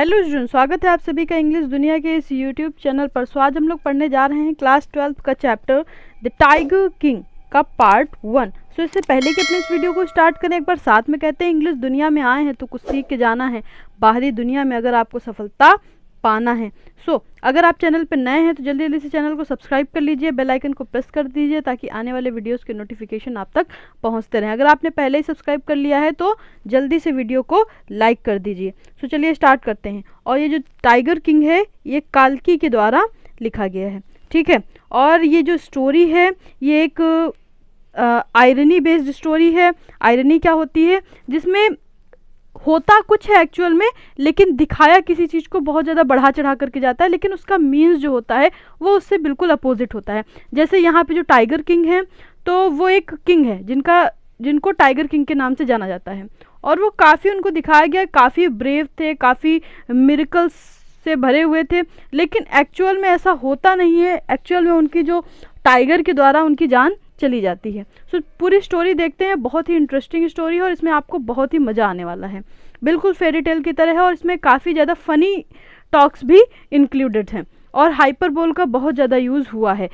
Hello student, स्वागत है आप सभी का इंग्लिश दुनिया के इस यूट्यूब चैनल पर। सो आज हम लोग पढ़ने जा रहे हैं क्लास 12 का चैप्टर द टाइगर किंग का पार्ट 1। सो इससे पहले कि अपने इस वीडियो को स्टार्ट करें, एक बार साथ में कहते हैं इंग्लिश दुनिया में आए हैं तो कुछ सीख के जाना है। बाहरी दुनिया में अगर आपको सफलता पाना है। सो अगर आप चैनल पर नए हैं तो जल्दी जल्दी से चैनल को सब्सक्राइब कर लीजिए, बेल आइकन को प्रेस कर दीजिए ताकि आने वाले वीडियोस के नोटिफिकेशन आप तक पहुंचते रहें। अगर आपने पहले ही सब्सक्राइब कर लिया है तो जल्दी से वीडियो को लाइक कर दीजिए। सो चलिए स्टार्ट करते हैं। और ये जो टाइगर किंग है ये काल्की के द्वारा लिखा गया है, ठीक है। और ये जो स्टोरी है ये एक आयरनी बेस्ड स्टोरी है। आयरनी क्या होती है? जिसमें होता कुछ है एक्चुअल में, लेकिन दिखाया किसी चीज़ को बहुत ज़्यादा बढ़ा चढ़ा करके जाता है, लेकिन उसका मीन्स जो होता है वो उससे बिल्कुल अपोजिट होता है। जैसे यहाँ पे जो टाइगर किंग है तो वो एक किंग है जिनको टाइगर किंग के नाम से जाना जाता है। और वो काफ़ी, उनको दिखाया गया काफ़ी ब्रेव थे, काफ़ी मिरेकल्स से भरे हुए थे, लेकिन एक्चुअल में ऐसा होता नहीं है। एक्चुअल में उनकी जो टाइगर के द्वारा उनकी जान चली जाती है। सो पूरी स्टोरी देखते हैं। बहुत ही इंटरेस्टिंग स्टोरी है और इसमें आपको बहुत ही मज़ा आने वाला है। बिल्कुल फेरी टेल की तरह है और इसमें काफ़ी ज़्यादा फ़नी टॉक्स भी इंक्लूडेड हैं और हाइपरबोल का बहुत ज़्यादा यूज़ हुआ है।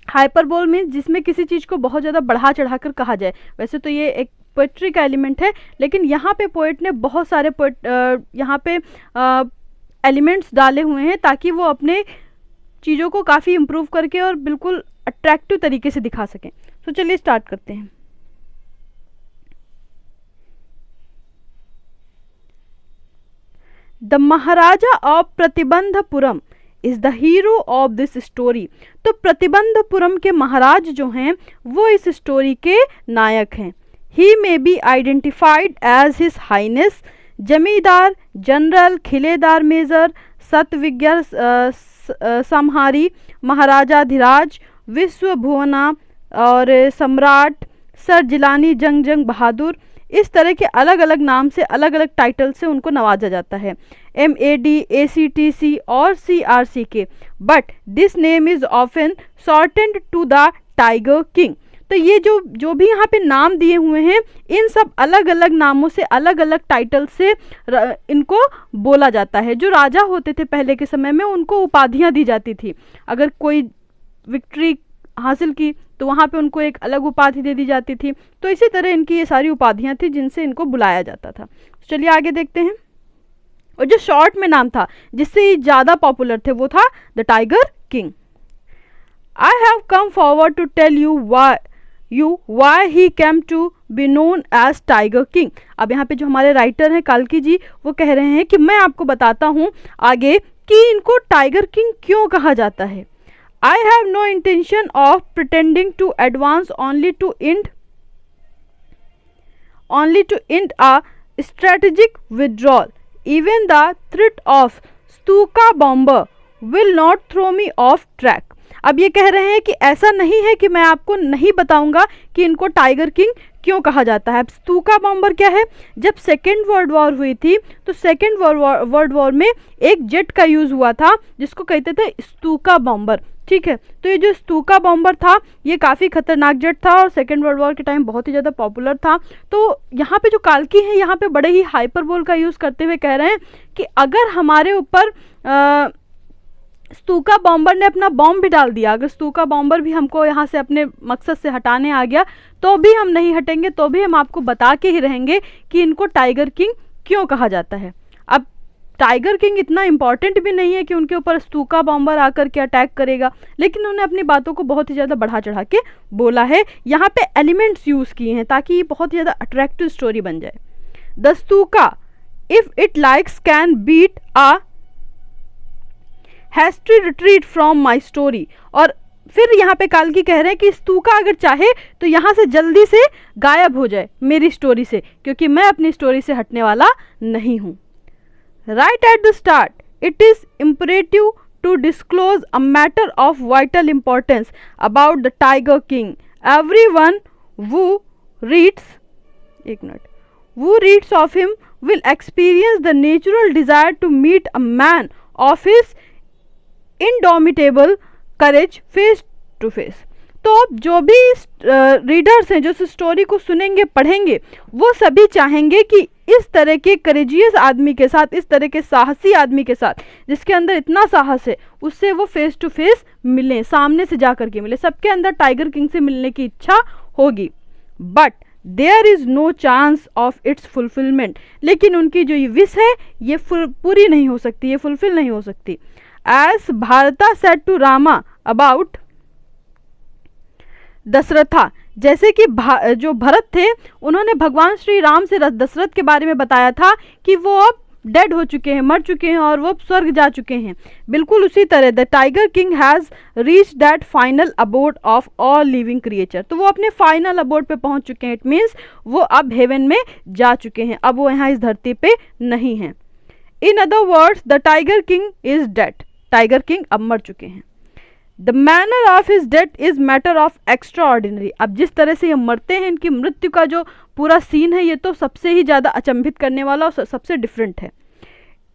हाइपरबोल में जिसमें किसी चीज़ को बहुत ज़्यादा बढ़ा चढ़ा कर कहा जाए। वैसे तो ये एक पोएट्री का एलिमेंट है, लेकिन यहाँ पे पोएट ने बहुत सारे यहाँ पे एलिमेंट्स डाले हुए हैं ताकि वो अपने चीज़ों को काफ़ी इम्प्रूव करके और बिल्कुल अट्रैक्टिव तरीके से दिखा सकें। तो चलिए स्टार्ट करते हैं। The Maharaja of Pratibandapuram is the hero of this story. तो प्रतिबंधपुरम के महाराज जो हैं वो इस स्टोरी के नायक हैं। He may be identified as his highness Zamindar general Khiledar major Satvigna Samhari Maharajadhiraj Vishwa Bhuvana और सम्राट सर जिलानी जंग बहादुर। इस तरह के अलग अलग नाम से, अलग अलग टाइटल से उनको नवाजा जाता है, MAD ACTC और CRC के। But this name is often shortened to the tiger king. तो ये जो भी यहाँ पे नाम दिए हुए हैं, इन सब अलग अलग नामों से, अलग अलग टाइटल से इनको बोला जाता है। जो राजा होते थे पहले के समय में उनको उपाधियाँ दी जाती थी। अगर कोई विक्ट्री हासिल की तो वहाँ पे उनको एक अलग उपाधि दे दी जाती थी। तो इसी तरह इनकी ये सारी उपाधियाँ थी जिनसे इनको बुलाया जाता था। चलिए आगे देखते हैं। और जो शॉर्ट में नाम था जिससे ये ज़्यादा पॉपुलर थे वो था the tiger king. I have come forward to tell you why he came to be known as tiger king. अब यहाँ पे जो हमारे राइटर हैं काल्की जी, वो कह रहे हैं कि मैं आपको बताता हूँ आगे कि इनको टाइगर किंग क्यों कहा जाता है। I have no intention of pretending to advance only to end a strategic withdrawal. Even the threat of Stuka bomber will not throw me off track. अब ये कह रहे हैं कि ऐसा नहीं है कि मैं आपको नहीं बताऊंगा कि इनको टाइगर किंग क्यों कहा जाता है। स्तूका बॉम्बर क्या है? जब सेकेंड वर्ल्ड वॉर हुई थी तो सेकेंड वर्ल्ड वॉर में एक जेट का यूज़ हुआ था जिसको कहते थे स्तूका बॉम्बर, ठीक है। तो ये जो स्तूका बॉम्बर था ये काफ़ी खतरनाक जेट था और सेकेंड वर्ल्ड वॉर के टाइम बहुत ही ज़्यादा पॉपुलर था। तो यहाँ पे जो काल्की है यहाँ पे बड़े ही हाइपरबोल का यूज़ करते हुए कह रहे हैं कि अगर हमारे ऊपर स्तूका बॉम्बर ने अपना बॉम्ब भी डाल दिया, अगर स्तूका बॉम्बर भी हमको यहाँ से अपने मकसद से हटाने आ गया तो भी हम नहीं हटेंगे, तो भी हम आपको बता के ही रहेंगे कि इनको टाइगर किंग क्यों कहा जाता है। अब टाइगर किंग इतना इम्पॉर्टेंट भी नहीं है कि उनके ऊपर स्तूका बॉम्बर आकर के अटैक करेगा, लेकिन उन्होंने अपनी बातों को बहुत ही ज़्यादा बढ़ा चढ़ा के बोला है। यहाँ पे एलिमेंट्स यूज़ किए हैं ताकि ये बहुत ही ज़्यादा अट्रैक्टिव स्टोरी बन जाए। The Stuka if it likes can beat a hasty retreat from my story. और फिर यहाँ पे काल्की कह रहे हैं कि स्तूका अगर चाहे तो यहाँ से जल्दी से गायब हो जाए मेरी स्टोरी से, क्योंकि मैं अपनी स्टोरी से हटने वाला नहीं हूँ। Right at the start it is imperative to disclose a matter of vital importance about the tiger king. Everyone who reads of him will experience the natural desire to meet a man of his indomitable courage face to face. तो जो भी readers हैं जो इस story को सुनेंगे पढ़ेंगे वो सभी चाहेंगे कि इस तरह के करेजियस आदमी के साथ, इस तरह के साहसी आदमी के साथ जिसके अंदर इतना साहस है, उससे वो फेस टू फेस मिले, सामने से जा करके मिले। सबके अंदर टाइगर किंग से मिलने की इच्छा होगी, but there is no chance of its fulfilment, लेकिन उनकी जो ये विश है ये पूरी नहीं हो सकती, ये फुलफिल नहीं हो सकती। As Bharata said to Rama about Dasharatha, जैसे कि जो भरत थे उन्होंने भगवान श्री राम से दशरथ के बारे में बताया था कि वो अब डेड हो चुके हैं, मर चुके हैं और वो स्वर्ग जा चुके हैं। बिल्कुल उसी तरह the tiger king has reach that final abode of all living creature, तो वो अपने फाइनल अबोर्ड पे पहुंच चुके हैं। इट मीन्स वो अब हेवन में जा चुके हैं, अब वो यहाँ इस धरती पे नहीं हैं। In other words the tiger king is dead, tiger king अब मर चुके हैं। The manner of his death is matter of extra ordinary, अब जिस तरह से ये मरते हैं, इनकी मृत्यु का जो पूरा सीन है ये तो सबसे ही ज़्यादा अचंभित करने वाला और सबसे डिफरेंट है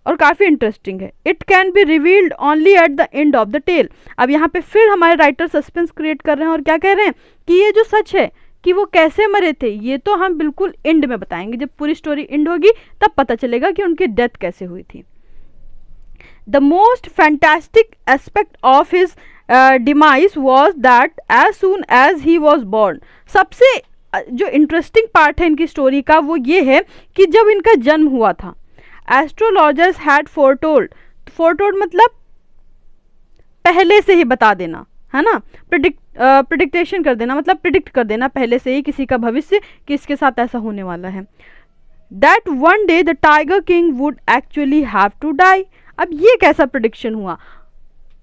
और काफ़ी इंटरेस्टिंग है। It can be revealed only at the end of the tale, अब यहाँ पे फिर हमारे राइटर सस्पेंस क्रिएट कर रहे हैं और क्या कह रहे हैं कि ये जो सच है कि वो कैसे मरे थे ये तो हम बिल्कुल एंड में बताएंगे, जब पूरी स्टोरी एंड होगी तब पता चलेगा कि उनकी डेथ कैसे हुई थी। The most fantastic aspect of his demise was that as soon as he was born, सबसे जो इंटरेस्टिंग पार्ट है इनकी स्टोरी का वो ये है कि जब इनका जन्म हुआ था, एस्ट्रोलॉजर्स हैड फोरटोल्ड, फोरटोल्ड मतलब पहले से ही बता देना, है ना, प्रिडिक्टेशन कर देना, मतलब प्रिडिक्ट कर देना पहले से ही किसी का भविष्य कि इसके साथ ऐसा होने वाला है। That one day the tiger king would actually have to die, अब ये कैसा प्रिडिक्शन हुआ,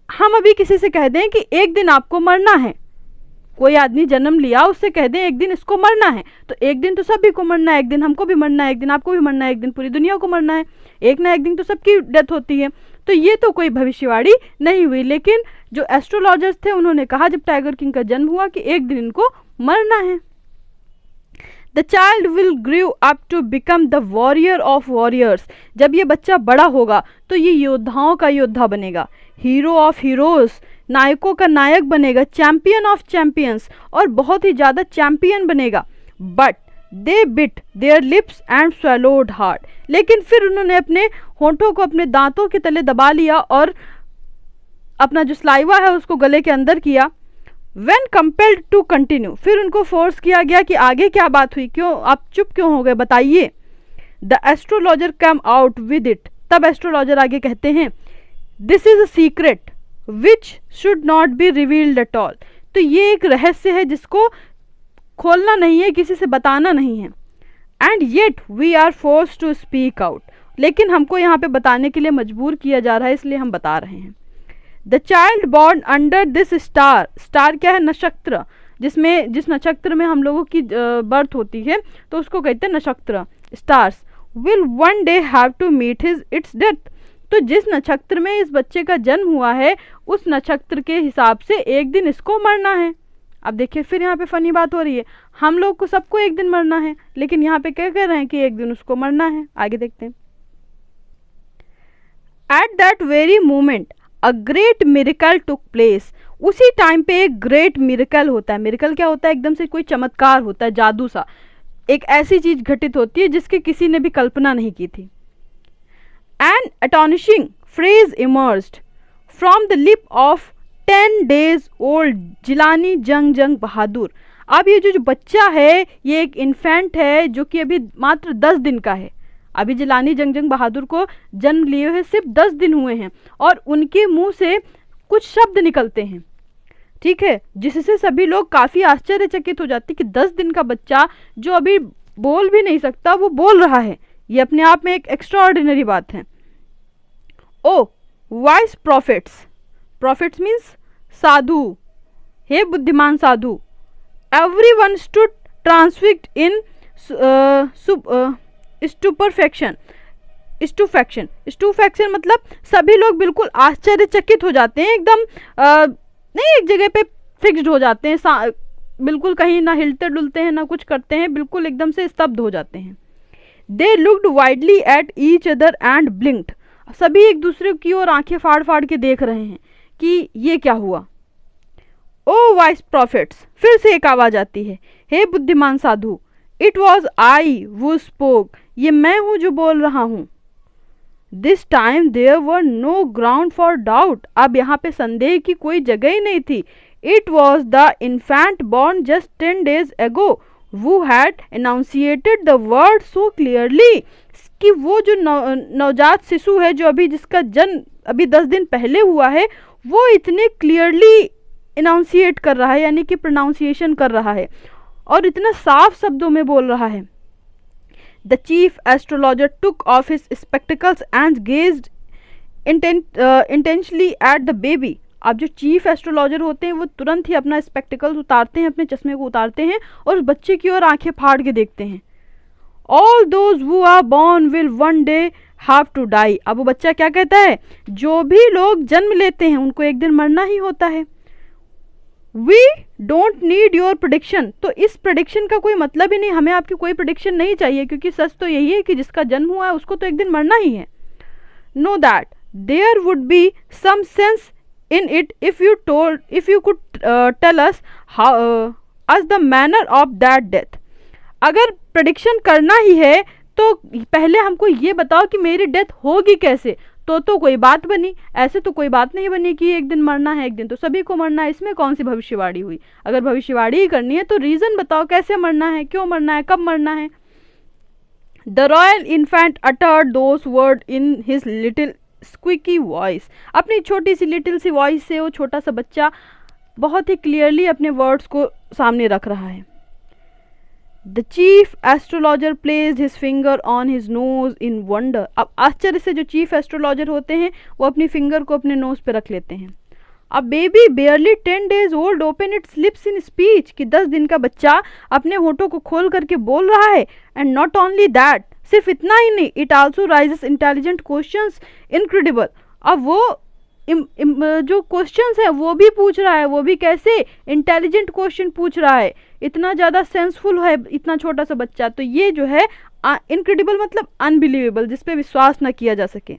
हम अभी किसी से कह दें कि एक दिन आपको मरना है, कोई आदमी जन्म लिया उससे कह दें एक दिन इसको मरना है, तो एक दिन तो सभी को मरना है, एक दिन हमको भी मरना है, एक दिन आपको भी मरना है, एक दिन पूरी दुनिया को मरना है, एक ना एक दिन तो सबकी डेथ होती है। तो ये तो कोई भविष्यवाणी नहीं हुई, लेकिन जो एस्ट्रोलॉजर्स थे उन्होंने कहा जब टाइगर किंग का जन्म हुआ कि एक दिन इनको मरना है। The child will grow up to become the warrior of warriors, जब ये बच्चा बड़ा होगा तो ये योद्धाओं का योद्धा बनेगा, हीरो ऑफ हीरोज, नायकों का नायक बनेगा, चैंपियन ऑफ चैंपियंस, और बहुत ही ज़्यादा चैंपियन बनेगा। But they bit there lips and swallowed hard, लेकिन फिर उन्होंने अपने होंठों को अपने दांतों के तले दबा लिया और अपना जो स्लाइवा है उसको गले के अंदर किया। When compelled to continue, फिर उनको फोर्स किया गया कि आगे क्या बात हुई, क्यों आप चुप क्यों हो गए, बताइए। The astrologer come out with it, तब एस्ट्रोलॉजर आगे कहते हैं this is a secret which should not be revealed at all, तो ये एक रहस्य है जिसको खोलना नहीं है, किसी से बताना नहीं है। And yet we are force to speak out, लेकिन हमको यहाँ पे बताने के लिए मजबूर किया जा रहा है, इसलिए हम बता रहे हैं। The child born under this star, star क्या है, नक्षत्र, जिस नक्षत्र में हम लोगों की बर्थ होती है तो उसको कहते हैं नक्षत्र, stars, will one day have to meet his its death, तो जिस नक्षत्र में इस बच्चे का जन्म हुआ है उस नक्षत्र के हिसाब से एक दिन इसको मरना है। अब देखिए फिर यहाँ पे फनी बात हो रही है, हम लोग को सबको एक दिन मरना है, लेकिन यहाँ पे क्या कह रहे हैं कि एक दिन उसको मरना है। आगे देखते हैं। At that very moment a great miracle took place, उसी टाइम पे एक ग्रेट मिरेकल होता है। मिरेकल क्या होता है, एकदम से कोई चमत्कार होता है, जादू सा, एक ऐसी चीज घटित होती है जिसकी किसी ने भी कल्पना नहीं की थी। An astonishing phrase emerged from the lip of 10 days old Jilani Jung Bahadur, अब ये जो बच्चा है ये एक इन्फेंट है जो कि अभी मात्र 10 दिन का है। अभी जिलानी जंग बहादुर को जन्म लिए हुए सिर्फ 10 दिन हुए हैं और उनके मुंह से कुछ शब्द निकलते हैं, ठीक है, जिससे सभी लोग काफ़ी आश्चर्यचकित हो जाते हैं कि 10 दिन का बच्चा जो अभी बोल भी नहीं सकता वो बोल रहा है। ये अपने आप में एक एक्स्ट्रा ऑर्डिनरी बात है। ओ वाइस प्रॉफिट्स, प्रॉफिट्स मीन्स साधु, हे बुद्धिमान साधु, एवरीवन स्टूड ट्रांसफिक्स्ड इन स्टूपेफैक्शन, स्टूपेफैक्शन मतलब सभी लोग बिल्कुल आश्चर्यचकित हो जाते हैं, एकदम नहीं एक जगह पे फिक्स्ड हो जाते हैं, बिल्कुल कहीं ना हिलते डुलते हैं ना कुछ करते हैं, बिल्कुल एकदम से स्तब्ध हो जाते हैं। They looked widely at each other and ब्लिंक्ड, सभी एक दूसरे की ओर आंखें फाड़ फाड़ के देख रहे हैं कि ये क्या हुआ। ओ वाइस प्रॉफिट्स, फिर से एक आवाज आती है, हे बुद्धिमान साधु, it was I who spoke, ये मैं हूँ जो बोल रहा हूँ. This time there were no ground for doubt, अब यहाँ पे संदेह की कोई जगह ही नहीं थी. It was the infant born just 10 days ago who had enunciated the word so clearly, कि वो जो नवजात शिशु है, जो अभी जिसका जन्म अभी 10 दिन पहले हुआ है, वो इतने क्लियरली इनाउंसिएट कर रहा है, यानी कि प्रोनाउंसिएशन कर रहा है और इतना साफ शब्दों में बोल रहा है. The chief astrologer took off his spectacles and gazed intentionally at the baby. अब जो चीफ एस्ट्रोलॉजर होते हैं वो तुरंत ही अपना स्पेक्टिकल्स उतारते हैं, अपने चश्मे को उतारते हैं और उस बच्चे की ओर आंखें फाड़ के देखते हैं. All those who are born will one day have to die. अब वो बच्चा क्या कहता है, जो भी लोग जन्म लेते हैं उनको एक दिन मरना ही होता है. We don't need your prediction, तो इस प्रेडिक्शन का कोई मतलब ही नहीं, हमें आपकी कोई प्रेडिक्शन नहीं चाहिए, क्योंकि सच तो यही है कि जिसका जन्म हुआ है उसको तो एक दिन मरना ही है. No that there would be some sense in it if you could tell us the manner of that death. अगर प्रेडिक्शन करना ही है तो पहले हमको ये बताओ कि मेरी डेथ होगी कैसे, तो कोई बात बनी. ऐसे तो कोई बात नहीं बनी कि एक दिन मरना है, एक दिन तो सभी को मरना है. इसमें कौन सी भविष्यवाणी हुई. अगर भविष्यवाणी ही करनी है तो रीजन बताओ, कैसे मरना है, क्यों मरना है, कब मरना है. The royal infant uttered those word in his little squeaky voice. अपनी छोटी सी लिटिल सी वॉइस से वो छोटा सा बच्चा बहुत ही क्लियरली अपने वर्ड्स को सामने रख रहा है. The chief astrologer placed his finger on his nose in wonder. अब आश्चर्य से जो चीफ एस्ट्रोलॉजर होते हैं वो अपनी फिंगर को अपने नोज पे रख लेते हैं. अब baby बेयरली 10 days old open it's lips in speech, कि 10 दिन का बच्चा अपने होठों को खोल करके बोल रहा है. एंड नॉट ओनली दैट, सिर्फ इतना ही नहीं, it also rises intelligent questions incredible. अब वो जो क्वेश्चंस है वो भी पूछ रहा है, वो भी कैसे, इंटेलिजेंट क्वेश्चन पूछ रहा है. इतना ज़्यादा सेंसफुल है इतना छोटा सा बच्चा. तो ये जो है इनक्रेडिबल मतलब अनबिलीवेबल, जिस पे विश्वास ना किया जा सके.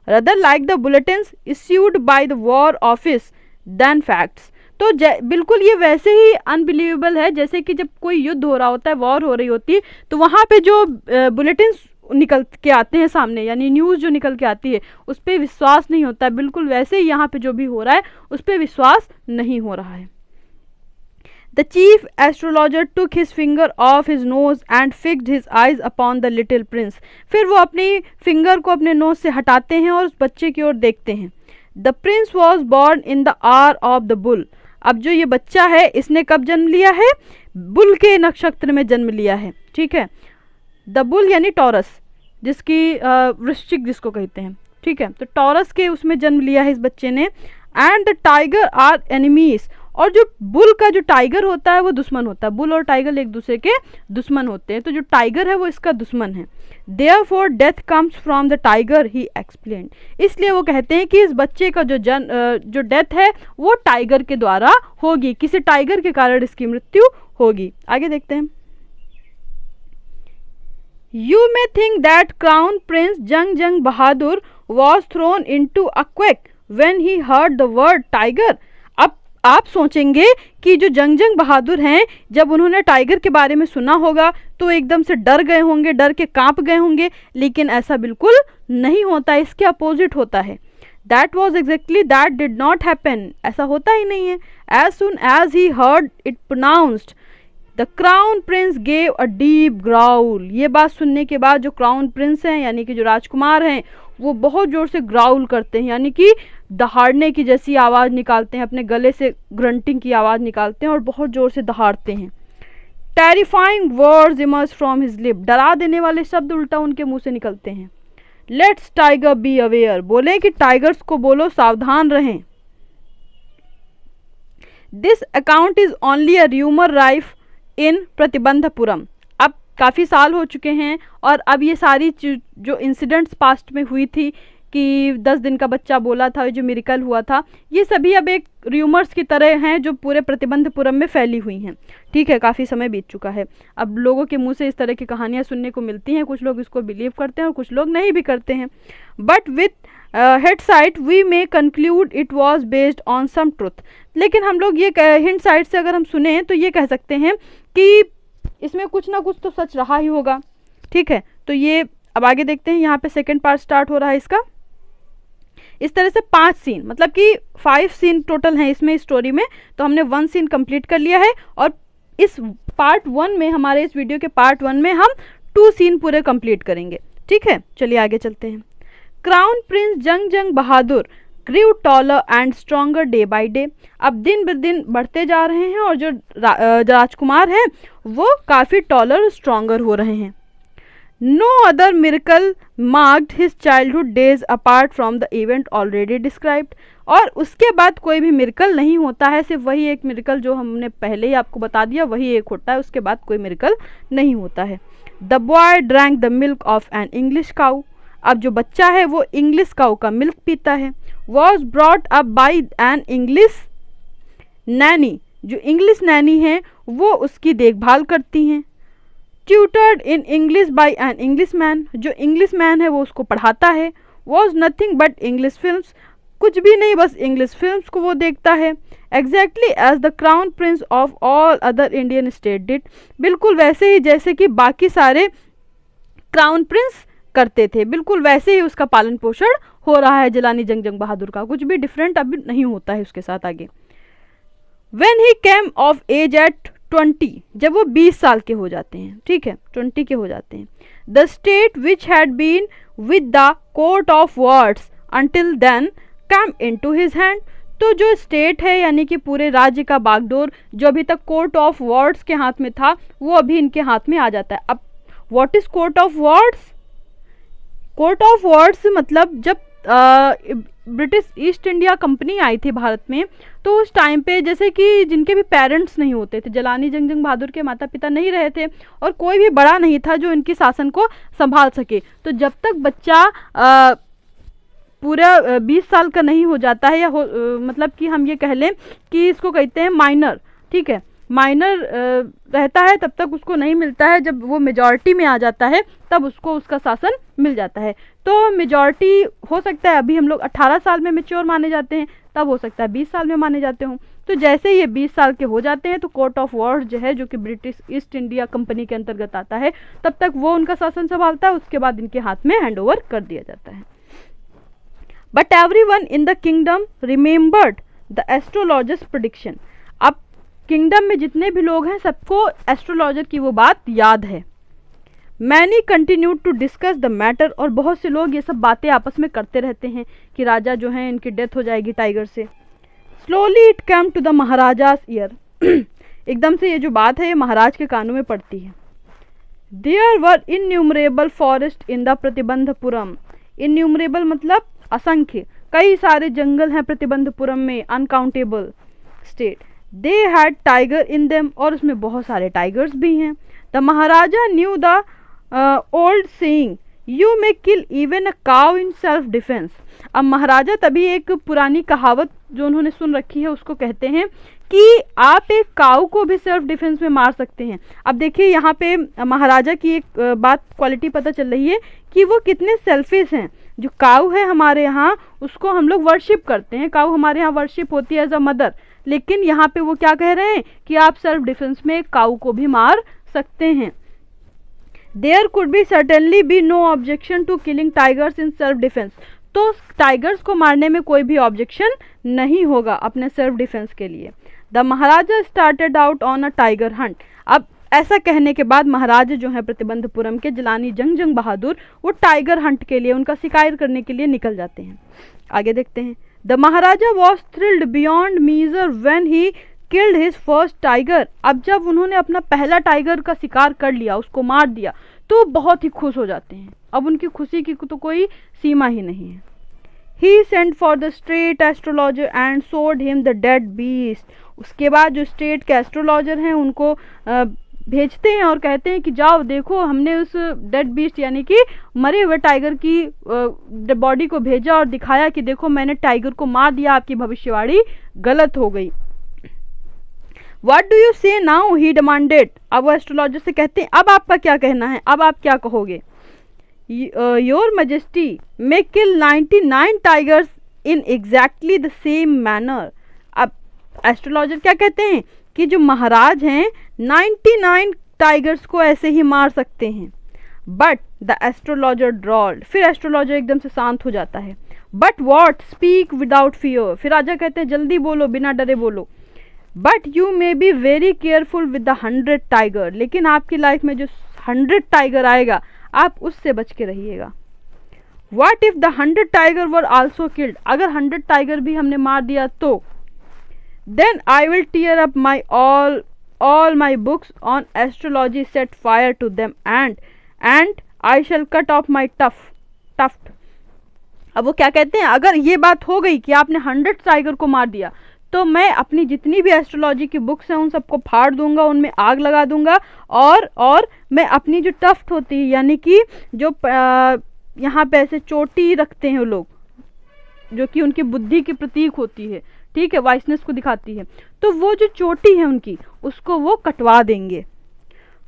Rather like the bulletins issued by the war office than facts. तो बिल्कुल ये वैसे ही अनबिलीवेबल है जैसे कि जब कोई युद्ध हो रहा होता है, वॉर हो रही होती है, तो वहाँ पे जो बुलेटिन्स निकल के आते हैं सामने, यानी न्यूज़ जो निकल के आती है, उस पर विश्वास नहीं होता है. बिल्कुल वैसे ही यहाँ पे जो भी हो रहा है उस पर विश्वास नहीं हो रहा है. The chief astrologer took his finger of his nose and fixed his eyes upon the little Prince. फिर वो अपनी फिंगर को अपने नोज से हटाते हैं और उस बच्चे की ओर देखते हैं. The Prince was born in the hour of the bull. अब जो ये बच्चा है इसने कब जन्म लिया है, बुल के नक्षत्र में जन्म लिया है. ठीक है, द बुल यानी टॉरस, जिसकी वृश्चिक जिसको कहते हैं. ठीक है, तो टॉरस के उसमें जन्म लिया है इस बच्चे ने. And the tiger are enemies, और जो बुल का जो टाइगर होता है वो दुश्मन होता है. बुल और टाइगर एक दूसरे के दुश्मन होते हैं, तो जो टाइगर है वो इसका दुश्मन है. Therefore death comes from the tiger, he explained. इसलिए वो कहते हैं कि इस बच्चे का जो डेथ है वो टाइगर के द्वारा होगी, किसी टाइगर के कारण इसकी मृत्यु होगी. आगे देखते हैं. You may think that Crown Prince Jung Bahadur was thrown into a quake when he heard the word tiger. अब आप सोचेंगे कि जो जंग बहादुर हैं, जब उन्होंने टाइगर के बारे में सुना होगा तो एकदम से डर गए होंगे, डर के कांप गए होंगे, लेकिन ऐसा बिल्कुल नहीं होता, इसके अपोजिट होता है. That was exactly that did not happen. ऐसा होता ही नहीं है. As soon as he heard it pronounced, the crown Prince gave a deep growl. ये बात सुनने के बाद जो क्राउन प्रिंस हैं यानी कि जो राजकुमार हैं वो बहुत ज़ोर से ग्राउल करते हैं, यानी कि दहाड़ने की जैसी आवाज़ निकालते हैं, अपने गले से ग्रंटिंग की आवाज़ निकालते हैं और बहुत ज़ोर से दहाड़ते हैं. Terrifying words emerge from his lip. डरा देने वाले शब्द उल्टा उनके मुंह से निकलते हैं. Let's tiger be aware. बोले कि टाइगर्स को बोलो सावधान रहें. This account is only a rumour rife in Pratibandhapuram. अब काफ़ी साल हो चुके हैं और अब ये सारी जो इंसिडेंट्स पास्ट में हुई थी कि 10 दिन का बच्चा बोला था, जो मिरेकल हुआ था, ये सभी अब एक र्यूमर्स की तरह हैं जो पूरे प्रतिबंधपुरम में फैली हुई हैं. ठीक है, काफ़ी समय बीत चुका है, अब लोगों के मुंह से इस तरह की कहानियाँ सुनने को मिलती हैं. कुछ लोग इसको बिलीव करते हैं और कुछ लोग नहीं भी करते हैं. But with hindsight we may conclude it was based on some truth. लेकिन हम लोग ये हिंडसाइट से अगर हम सुने तो ये कह सकते हैं कि इसमें कुछ ना कुछ तो सच रहा ही होगा, ठीक है। तो ये अब आगे देखते हैं, यहाँ पे सेकेंड पार्ट स्टार्ट हो रहा है इसका। इस तरह से 5 सीन, मतलब कि 5 सीन टोटल हैं इसमें स्टोरी में, तो हमने 1 सीन कंप्लीट कर लिया है, और इस पार्ट 1 में, हमारे इस वीडियो के पार्ट 1 में हम 2 सीन पूरे कंप्लीट करेंगे, ठीक है। चलिए आगे चलते हैं। Crown prince Jung Bahadur grew taller and stronger day by day. अब दिन ब दिन बढ़ते जा रहे हैं, और जो राजकुमार हैं वो काफ़ी टॉलर और स्ट्रॉन्गर हो रहे हैं। No other miracle marked his childhood days apart from the event already described. और उसके बाद कोई भी मिरेकल नहीं होता है, सिर्फ वही एक मिरेकल जो हमने पहले ही आपको बता दिया वही एक होता है, उसके बाद कोई मिरेकल नहीं होता है। The boy drank the milk of an English cow. अब जो बच्चा है वो इंग्लिश काउ का मिल्क पीता है। Was brought up by an English Naini. जो इंग्लिश नैनी है वो उसकी देखभाल करती हैं। Tutored in English by an English man. जो इंग्लिश मैन है वो उसको पढ़ाता है। Was nothing but English films. कुछ भी नहीं, बस इंग्लिश फिल्म्स को वो देखता है। Exactly as the crown prince of all other Indian state did. बिल्कुल वैसे ही जैसे कि बाकी सारे क्राउन प्रिंस करते थे, बिल्कुल वैसे ही उसका पालन पोषण हो रहा है जिलानी जंग बहादुर का, कुछ भी डिफरेंट अभी नहीं होता है उसके साथ आगे। When he came of age at 20, जब वो 20 साल के हो जाते हैं, ठीक है, 20 के हो जाते हैं। The state which had been with the court of wards until then came into his hand। तो जो स्टेट है यानी कि पूरे राज्य का बागडोर जो अभी तक कोर्ट ऑफ वार्ड्स के हाथ में था वो अभी इनके हाथ में आ जाता है। अब what is court of wards? Court of wards मतलब जब ब्रिटिश ईस्ट इंडिया कंपनी आई थी भारत में, तो उस टाइम पे जैसे कि जिनके भी पेरेंट्स नहीं होते थे, जलानी जंग बहादुर के माता पिता नहीं रहे थे और कोई भी बड़ा नहीं था जो इनकी शासन को संभाल सके, तो जब तक बच्चा पूरा 20 साल का नहीं हो जाता है या मतलब कि हम ये कह लें कि इसको कहते हैं माइनर, ठीक है, माइनर रहता है तब तक उसको नहीं मिलता है। जब वो मेजॉरिटी में आ जाता है तब उसको उसका शासन मिल जाता है। तो मेजॉरिटी हो सकता है अभी हम लोग 18 साल में मैच्योर माने जाते हैं, तब हो सकता है 20 साल में माने जाते हों। तो जैसे ये 20 साल के हो जाते हैं तो कोर्ट ऑफ वार्ड जो है, जो कि ब्रिटिश ईस्ट इंडिया कंपनी के अंतर्गत आता है, तब तक वो उनका शासन संभालता है, उसके बाद इनके हाथ में हैंड ओवर कर दिया जाता है। But everyone in the kingdom remembered the astrologers prediction. अब किंगडम में जितने भी लोग हैं सबको एस्ट्रोलॉजर की वो बात याद है। Many continue to discuss the matter, और बहुत से लोग ये सब बातें आपस में करते रहते हैं कि राजा जो हैं इनकी डेथ हो जाएगी टाइगर से। Slowly it came to the maharaja's ear. एकदम से ये जो बात है ये महाराज के कानों में पड़ती है। There were innumerable forest in the Pratibandhapuram. Innumerable मतलब असंख्य, कई सारे जंगल हैं प्रतिबंधपुरम में, uncountable state. They had tiger in them, और उसमें बहुत सारे टाइगर्स भी हैं। The Maharaja knew the old saying you may kill even a cow in self defence. अब महाराजा तभी एक पुरानी कहावत जो उन्होंने सुन रखी है उसको कहते हैं कि आप एक काऊ को भी सेल्फ डिफेंस में मार सकते हैं। अब देखिए यहाँ पे महाराजा की एक बात क्वालिटी पता चल रही है कि वो कितने सेल्फिश हैं। जो काऊ है हमारे यहाँ उसको हम लोग वर्शिप करते हैं, काऊ हमारे यहाँ वर्शिप होती है एज अ मदर, लेकिन यहाँ पे वो क्या कह रहे हैं कि आप सेल्फ डिफेंस में काऊ को भी मार सकते हैं। There could be certainly be no objection to killing tigers in self defence. तो टाइगर्स को मारने में कोई भी ऑब्जेक्शन नहीं होगा अपने सेल्फ डिफेंस के लिए। The Maharaja started out on a tiger Hunt. अब ऐसा कहने के बाद महाराज जो है प्रतिबंधपुरम के जिलानी जंग बहादुर वो टाइगर हंट के लिए, उनका शिकार करने के लिए निकल जाते हैं। आगे देखते हैं। The Maharaja was thrilled beyond measure when he killed his first tiger. अब जब उन्होंने अपना पहला टाइगर का शिकार कर लिया, उसको मार दिया, तो बहुत ही खुश हो जाते हैं। अब उनकी खुशी की तो कोई सीमा ही नहीं है। He sent for the state astrologer and showed him the dead beast. उसके बाद जो स्टेट के एस्ट्रोलॉजर हैं उनको भेजते हैं और कहते हैं कि जाओ देखो, हमने उस डेड बीस्ट यानी कि मरे हुए टाइगर की बॉडी को भेजा और दिखाया कि देखो मैंने टाइगर को मार दिया, आपकी भविष्यवाणी गलत हो गई। What do you say now? He demanded. अब वो एस्ट्रोलॉजर से कहते हैं अब आपका क्या कहना है, अब आप क्या कहोगे। Your Majesty may kill 99 tigers in exactly the same manner. अब एस्ट्रोलॉजर क्या कहते हैं कि जो महाराज हैं 99 टाइगर्स को ऐसे ही मार सकते हैं। बट द एस्ट्रोलॉजर ड्रॉल्ड, फिर एस्ट्रोलॉजर एकदम से शांत हो जाता है। But what, speak without fear, फिर राजा कहते हैं जल्दी बोलो, बिना डरे बोलो। But you may be very careful with the 100 tiger, लेकिन आपकी लाइफ में जो 100 टाइगर आएगा आप उससे बच के रहिएगा। What if the 100 tiger were also killed, अगर 100 टाइगर भी हमने मार दिया तो then I will tear up my all my books on astrology, set fire to them and I shall cut off my tuft। अब वो क्या कहते हैं, अगर ये बात हो गई कि आपने 100 टाइगर को मार दिया तो मैं अपनी जितनी भी एस्ट्रोलॉजी की बुक्स हैं उन सबको फाड़ दूंगा, उनमें आग लगा दूंगा, और मैं अपनी जो टफ्ट होती है यानी कि जो यहाँ पे ऐसे चोटी रखते हैं लोग, जो कि उनकी बुद्धि की प्रतीक होती है, ठीक है, वाइसनेस को दिखाती है, तो वो जो चोटी है उनकी उसको वो कटवा देंगे।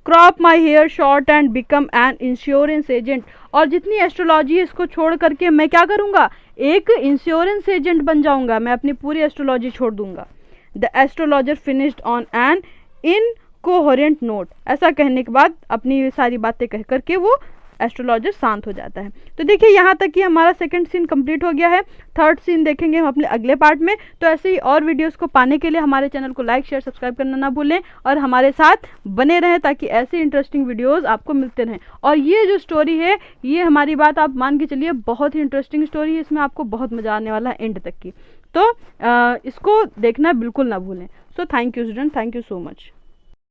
Crop my hair short and become an insurance agent, और जितनी एस्ट्रोलॉजी है इसको छोड़ करके मैं क्या करूँगा, एक इंश्योरेंस एजेंट बन जाऊँगा, मैं अपनी पूरी एस्ट्रोलॉजी छोड़ दूंगा। The astrologer finished on an incoherent note, ऐसा कहने के बाद अपनी सारी बातें कह करके वो एस्ट्रोलॉजर शांत हो जाता है। तो देखिए यहाँ तक कि हमारा सेकंड सीन कंप्लीट हो गया है। थर्ड सीन देखेंगे हम अपने अगले पार्ट में। तो ऐसे ही और वीडियोस को पाने के लिए हमारे चैनल को लाइक शेयर सब्सक्राइब करना ना भूलें और हमारे साथ बने रहें ताकि ऐसे इंटरेस्टिंग वीडियोस आपको मिलते रहें। और ये जो स्टोरी है ये हमारी बात आप मान के चलिए बहुत ही इंटरेस्टिंग स्टोरी है, इसमें आपको बहुत मज़ा आने वाला है एंड तक की। तो इसको देखना बिल्कुल ना भूलें। So thank you student, thank you so much.